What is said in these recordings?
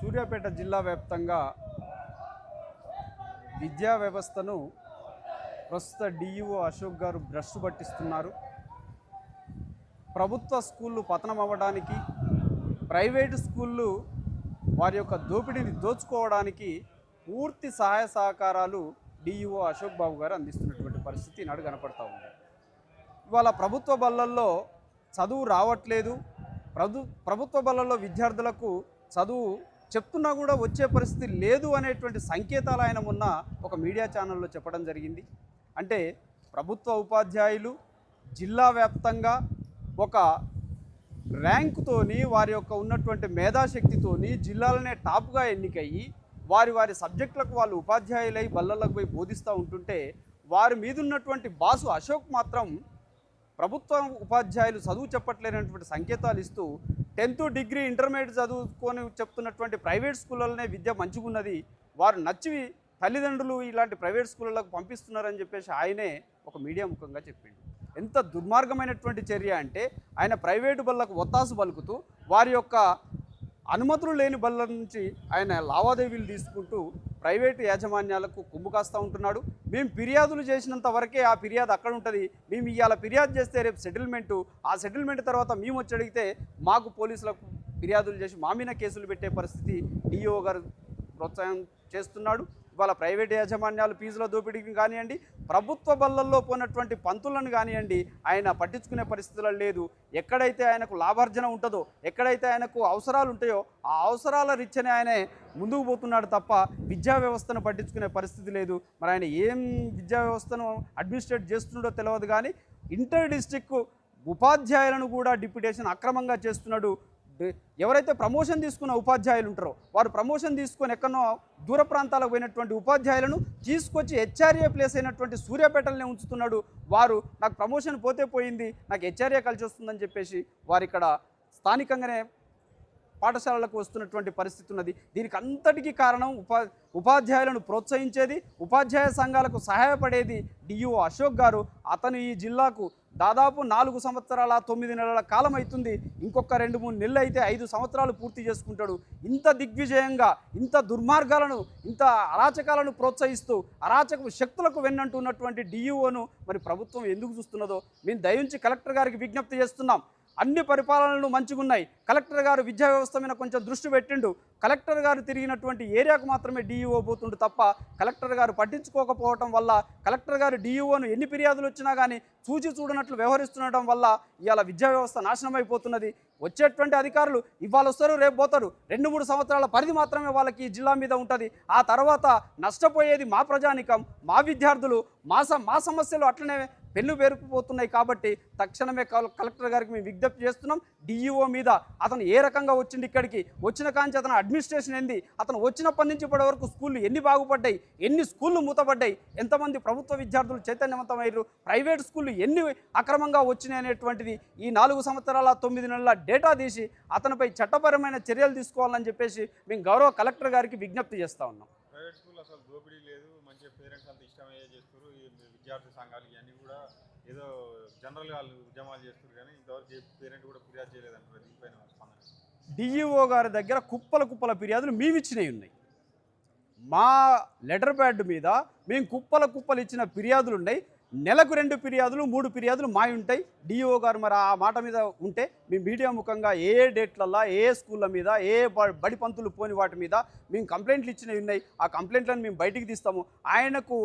సూర్యాపేట జిల్లా వ్యాప్తంగా విద్యా వ్యవస్థను ప్రస్తుత డిఈఓ అశోక్ గారు బ్రష్ పట్టిస్తున్నారు. ప్రభుత్వ స్కూళ్ళు పతనం అవ్వడానికి, ప్రైవేటు స్కూళ్ళు వారి యొక్క దోపిడీని దోచుకోవడానికి పూర్తి సహాయ సహకారాలు డిఈఓ అశోక్ బాబు గారు అందిస్తున్నటువంటి పరిస్థితి నాడు కనపడతా ఉంది. ఇవాళ ప్రభుత్వ బళ్ళల్లో చదువు రావట్లేదు, ప్రభుత్వ బళ్ళల్లో విద్యార్థులకు చదువు చెప్తున్నా కూడా వచ్చే పరిస్థితి లేదు అనేటువంటి సంకేతాలు ఆయన మొన్న ఒక మీడియా ఛానల్లో చెప్పడం జరిగింది. అంటే ప్రభుత్వ ఉపాధ్యాయులు జిల్లా వ్యాప్తంగా ఒక ర్యాంకుతోని వారి యొక్క ఉన్నటువంటి మేధాశక్తితోని జిల్లాలనే టాప్గా ఎన్నికయ్యి వారి సబ్జెక్టులకు వాళ్ళు ఉపాధ్యాయులై బళ్ళలకు పోయి బోధిస్తూ ఉంటుంటే వారి మీద ఉన్నటువంటి బాసు అశోక్ మాత్రం ప్రభుత్వ ఉపాధ్యాయులు చదువు చెప్పట్లేనటువంటి సంకేతాలు ఇస్తూ 10th డిగ్రీ ఇంటర్మీడియట్ చదువుకొని చెప్తున్నటువంటి ప్రైవేట్ స్కూళ్ళలోనే విద్య మంచిగున్నది, వారు నచ్చి తల్లిదండ్రులు ఇలాంటి ప్రైవేట్ స్కూళ్ళకు పంపిస్తున్నారని చెప్పేసి ఆయనే ఒక మీడియా ముఖంగా చెప్పిండు. ఎంత దుర్మార్గమైనటువంటి చర్య అంటే ఆయన ప్రైవేటు బళ్ళకు ఒత్తాసు పలుకుతూ వారి యొక్క అనుమతులు లేని బళ్ళ నుంచి ఆయన లావాదేవీలు తీసుకుంటూ ప్రైవేటు యాజమాన్యాలకు కొమ్ము కాస్తూ ఉంటున్నాడు. మేము ఫిర్యాదులు చేసినంత వరకే ఆ ఫిర్యాదు అక్కడ ఉంటుంది, మేము ఇవాళ ఫిర్యాదు చేస్తే రేపు సెటిల్మెంటు, ఆ సెటిల్మెంట్ తర్వాత మేము వచ్చి అడిగితే మాకు పోలీసులకు ఫిర్యాదులు చేసి మా మీద కేసులు పెట్టే పరిస్థితి డిఓ గారు ప్రోత్సాహం చేస్తున్నాడు. ఇవాళ ప్రైవేట్ యాజమాన్యాలు ఫీజుల దోపిడీకి కానివ్వండి, ప్రభుత్వ బళ్ళల్లో పోయినటువంటి పంతులను కానివ్వండి ఆయన పట్టించుకునే పరిస్థితులు లేదు. ఎక్కడైతే ఆయనకు లాభార్జన ఉంటుందో, ఎక్కడైతే ఆయనకు అవసరాలు ఉంటాయో ఆ అవసరాల రీత్యానే ఆయనే ముందుకు పోతున్నాడు తప్ప విద్యా వ్యవస్థను పట్టించుకునే పరిస్థితి లేదు. మరి ఆయన ఏం విద్యా వ్యవస్థను అడ్మినిస్ట్రేట్ చేస్తున్నాడో తెలియదు, కానీ ఇంటర్ డిస్ట్రిక్ట్ ఉపాధ్యాయులను కూడా డిప్యుటేషన్ అక్రమంగా చేస్తున్నాడు. ఎవరైతే ప్రమోషన్ తీసుకున్న ఉపాధ్యాయులు ఉంటారో వారు ప్రమోషన్ తీసుకొని ఎక్కడో దూర ప్రాంతాలకు పోయినటువంటి ఉపాధ్యాయులను తీసుకొచ్చి హెచ్ఆర్ఏ ప్లేస్ అయినటువంటి సూర్యాపేటలోనే ఉంచుతున్నాడు. వారు నాకు ప్రమోషన్ పోతే పోయింది, నాకు హెచ్ఆర్ఏ కలిసి వస్తుందని చెప్పేసి వారు ఇక్కడ స్థానికంగానే పాఠశాలలకు వస్తున్నటువంటి పరిస్థితి ఉన్నది. దీనికి అంతటికీ కారణం ఉపాధ్యాయులను ప్రోత్సహించేది, ఉపాధ్యాయ సంఘాలకు సహాయపడేది డిఈఓ అశోక్ గారు. అతను ఈ జిల్లాకు దాదాపు 4 సంవత్సరాల 9 నెలల కాలం అవుతుంది. ఇంకొక 2-3 నెలలు అయితే 5 సంవత్సరాలు పూర్తి చేసుకుంటాడు. ఇంత దిగ్విజయంగా ఇంత దుర్మార్గాలను ఇంత అరాచకాలను ప్రోత్సహిస్తూ అరాచక శక్తులకు వెన్నంటున్నటువంటి డిఈఓను మరి ప్రభుత్వం ఎందుకు చూస్తున్నదో మేము దయించి కలెక్టర్ గారికి విజ్ఞప్తి చేస్తున్నాం. అన్ని పరిపాలనలు మంచిగున్నాయి, కలెక్టర్ గారు విద్యా వ్యవస్థ మీద కొంచెం దృష్టి పెట్టిండు, కలెక్టర్ గారు తిరిగినటువంటి ఏరియాకు మాత్రమే డిఈఓ పోతుండు తప్ప కలెక్టర్ గారు పట్టించుకోకపోవటం వల్ల, కలెక్టర్ గారు డిఈఓను ఎన్ని ఫిర్యాదులు వచ్చినా కానీ చూచి చూడనట్లు వ్యవహరిస్తుండటం వల్ల ఇవాళ విద్యా వ్యవస్థ నాశనం అయిపోతున్నది. వచ్చేటువంటి అధికారులు ఇవాళ వస్తారు, రేపు పోతారు. 2-3 సంవత్సరాల పరిధి మాత్రమే వాళ్ళకి ఈ జిల్లా మీద ఉంటుంది. ఆ తర్వాత నష్టపోయేది మా ప్రజానికం, మా విద్యార్థులు, మా సమస్యలు అట్లనే పెన్ను పేరుకుపోతున్నాయి. కాబట్టి తక్షణమే కలెక్టర్ గారికి మేము విజ్ఞప్తి చేస్తున్నాం. డిఈఓ మీద అతను ఏ రకంగా వచ్చింది, ఇక్కడికి వచ్చిన కాంచి అతను అడ్మినిస్ట్రేషన్ ఏంది, అతను వచ్చినప్పటి నుంచి ఇప్పటి వరకు స్కూళ్ళు ఎన్ని బాగుపడ్డాయి, ఎన్ని స్కూళ్ళు మూతపడ్డాయి, ఎంతమంది ప్రభుత్వ విద్యార్థులు చైతన్యవంతమయ్యారు, ప్రైవేట్ స్కూళ్ళు ఎన్ని అక్రమంగా వచ్చినాయి అనేటువంటిది ఈ 4 సంవత్సరాల 9 నెలల డేటా తీసి అతనిపై చట్టపరమైన చర్యలు తీసుకోవాలని చెప్పేసి మేము గౌరవ కలెక్టర్ గారికి విజ్ఞప్తి చేస్తూ ఉన్నాం. ప్రైవేట్ స్కూల్ అసలు దోపిడీ లేదు, మంచిగా పేరెంట్స్ అంతా ఇష్టమయ్యే చేస్తారు. ఈ విద్యార్థి సంఘాలు ఇవన్నీ కూడా ఏదో జనరల్గా వాళ్ళు ఉద్యమాలు చేస్తారు, కానీ ఇంతవరకు ఏ పేరెంట్ కూడా ఫిర్యాదు చేయలేదంటారు. దీనిపైన స్పందన డిఈఓ గారి దగ్గర కుప్పల ఫిర్యాదులు మేము ఇచ్చినవి ఉన్నాయి. మా లెటర్ ప్యాడ్ మీద మేము కుప్పలు ఇచ్చిన ఫిర్యాదులు ఉన్నాయి. నెలకు 2 ఫిర్యాదులు 3 ఫిర్యాదులు మావి ఉంటాయి. డిఈఓ గారు మరి ఆ మాట మీద ఉంటే మేము మీడియా ముఖంగా ఏ డేట్లల్లో ఏ స్కూళ్ళ మీద ఏ బడి పంతులు పోని వాటి మీద మేము కంప్లైంట్లు ఇచ్చినవి ఉన్నాయి. ఆ కంప్లైంట్లను మేము బయటికి తీస్తాము. ఆయనకు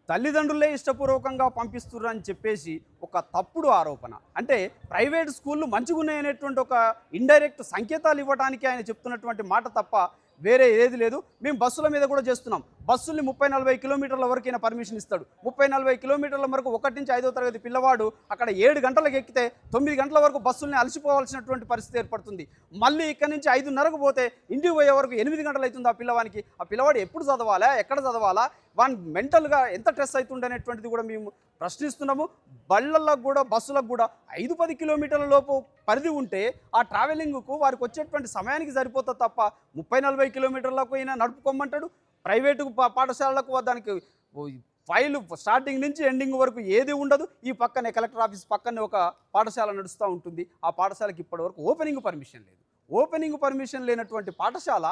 తల్లిదండ్రులే ఇష్టపూర్వకంగా పంపిస్తున్నారు చెప్పేసి ఒక తప్పుడు ఆరోపణ. అంటే ప్రైవేట్ స్కూళ్ళు మంచిగున్నాయనేటువంటి ఒక ఇండైరెక్ట్ సంకేతాలు ఇవ్వడానికి ఆయన చెప్తున్నటువంటి మాట తప్ప వేరే ఏది లేదు. మేము బస్సుల మీద కూడా చేస్తున్నాం. బస్సుల్ని 30-40 కిలోమీటర్ల వరకైనా పర్మిషన్ ఇస్తాడు. 30-40 కిలోమీటర్ల వరకు 1 నుంచి 5వ తరగతి పిల్లవాడు అక్కడ 7 గంటలకు ఎక్కితే 9 గంటల వరకు బస్సుల్ని అలసిపోవాల్సినటువంటి పరిస్థితి ఏర్పడుతుంది. మళ్ళీ ఇక్కడ నుంచి 5:30కు పోతే ఇంటికి పోయే వరకు 8 గంటలు అవుతుంది ఆ పిల్లవానికి. ఆ పిల్లవాడు ఎప్పుడు చదవాలా, ఎక్కడ చదవాలా, వాన్ మెంటల్గా ఎంత స్ట్రెస్ అవుతుంది అనేటువంటిది కూడా మేము ప్రశ్నిస్తున్నాము. బళ్ళలకు కూడా బస్సులకు కూడా 5-10 కిలోమీటర్ల లోపు పరిధి ఉంటే ఆ ట్రావెలింగ్కు వారికి వచ్చేటువంటి సమయానికి సరిపోతుంది తప్ప 30-40 కిలోమీటర్లకు అయినా నడుపుకోమంటాడు. ప్రైవేటు పాఠశాలలకు దానికి ఫైల్ స్టార్టింగ్ నుంచి ఎండింగ్ వరకు ఏది ఉండదు. ఈ పక్కనే కలెక్టర్ ఆఫీస్ పక్కనే ఒక పాఠశాల నడుస్తూ ఉంటుంది. ఆ పాఠశాలకి ఇప్పటివరకు ఓపెనింగ్ పర్మిషన్ లేదు. ఓపెనింగ్ పర్మిషన్ లేనటువంటి పాఠశాల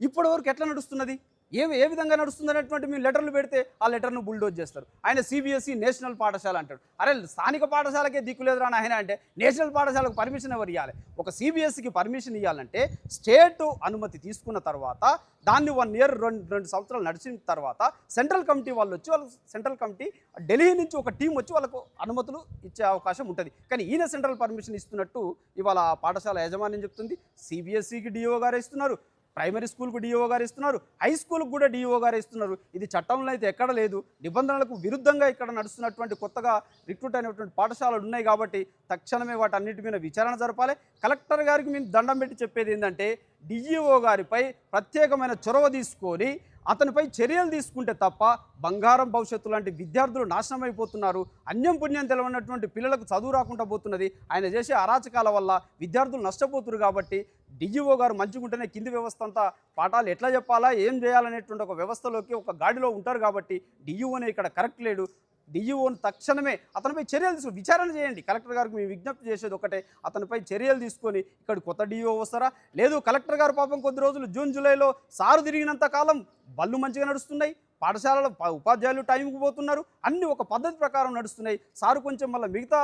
ఇప్పటివరకు ఎట్లా నడుస్తున్నది, ఏ విధంగా నడుస్తుంది అనేటువంటి మేము లెటర్లు పెడితే ఆ లెటర్ను బుల్డోజ్ చేస్తారు. ఆయన సిబిఎస్ఈ నేషనల్ పాఠశాల అంటాడు. అరే స్థానిక పాఠశాలకే దిక్కులేదు రాని ఆయన అంటే నేషనల్ పాఠశాలకు పర్మిషన్ ఎవరు ఇవ్వాలి? ఒక సిబిఎస్ఈకి పర్మిషన్ ఇవ్వాలంటే స్టేట్ అనుమతి తీసుకున్న తర్వాత దాన్ని 1 ఇయర్ 2 సంవత్సరాలు నడిచిన తర్వాత సెంట్రల్ కమిటీ వాళ్ళు వచ్చి వాళ్ళకి సెంట్రల్ కమిటీ ఢిల్లీ నుంచి ఒక టీం వచ్చి వాళ్ళకు అనుమతులు ఇచ్చే అవకాశం ఉంటుంది. కానీ ఈయన సెంట్రల్ పర్మిషన్ ఇస్తున్నట్టు ఇవాళ పాఠశాల యాజమాన్యం చెప్తుంది. సిబిఎస్ఈకి డిఓ గారు ఇస్తున్నారు, ప్రైమరీ స్కూల్కు డిఓ గారు ఇస్తున్నారు, హై స్కూల్కి కూడా డిఓ గారు ఇస్తున్నారు. ఇది చట్టంలో అయితే ఎక్కడ లేదు. నిబంధనలకు విరుద్ధంగా ఇక్కడ నడుస్తున్నటువంటి కొత్తగా రిక్రూట్ అయినటువంటి పాఠశాలలు ఉన్నాయి కాబట్టి తక్షణమే వాటన్నిటి మీద విచారణ జరపాలి. కలెక్టర్ గారికి మేము దండం పెట్టి చెప్పేది ఏంటంటే డిఈఓ గారిపై ప్రత్యేకమైన చొరవ తీసుకొని అతనిపై చర్యలు తీసుకుంటే తప్ప బంగారం భవిష్యత్తు లాంటి విద్యార్థులు నాశనం అయిపోతున్నారు. అన్యం పుణ్యం తెలవనటువంటి పిల్లలకు చదువు రాకుండా పోతున్నది. ఆయన చేసే అరాచకాల వల్ల విద్యార్థులు నష్టపోతున్నారు. కాబట్టి డిఈఓ గారు మంచిగుంటేనే కింది వ్యవస్థ అంతా పాఠాలు ఎట్లా చెప్పాలా ఏం చేయాలనేటువంటి ఒక వ్యవస్థలోకి ఒక గాడిలో ఉంటారు. కాబట్టి డిఈఓనే ఇక్కడ కరెక్ట్ లేడు. డిఈఓను తక్షణమే అతనిపై చర్యలు తీసుకుని విచారణ చేయండి. కలెక్టర్ గారికి మేము విజ్ఞప్తి చేసేది ఒకటే, అతనిపై చర్యలు తీసుకొని ఇక్కడ కొత్త డిఈఓ వస్తారా? లేదు కలెక్టర్ గారు పాపం కొద్ది రోజులు జూన్ జూలైలో సారు తిరిగినంత కాలం బళ్ళు మంచిగా నడుస్తున్నాయి, పాఠశాలలో ఉపాధ్యాయులు టైంకి పోతున్నారు, అన్నీ ఒక పద్ధతి ప్రకారం నడుస్తున్నాయి. సారు కొంచెం మళ్ళీ మిగతా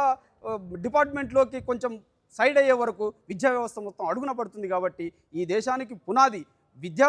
డిపార్ట్మెంట్లోకి కొంచెం సైడ్ అయ్యే వరకు విద్యా వ్యవస్థ మొత్తం అడుగున పడుతుంది. కాబట్టి ఈ దేశానికి పునాది విద్యా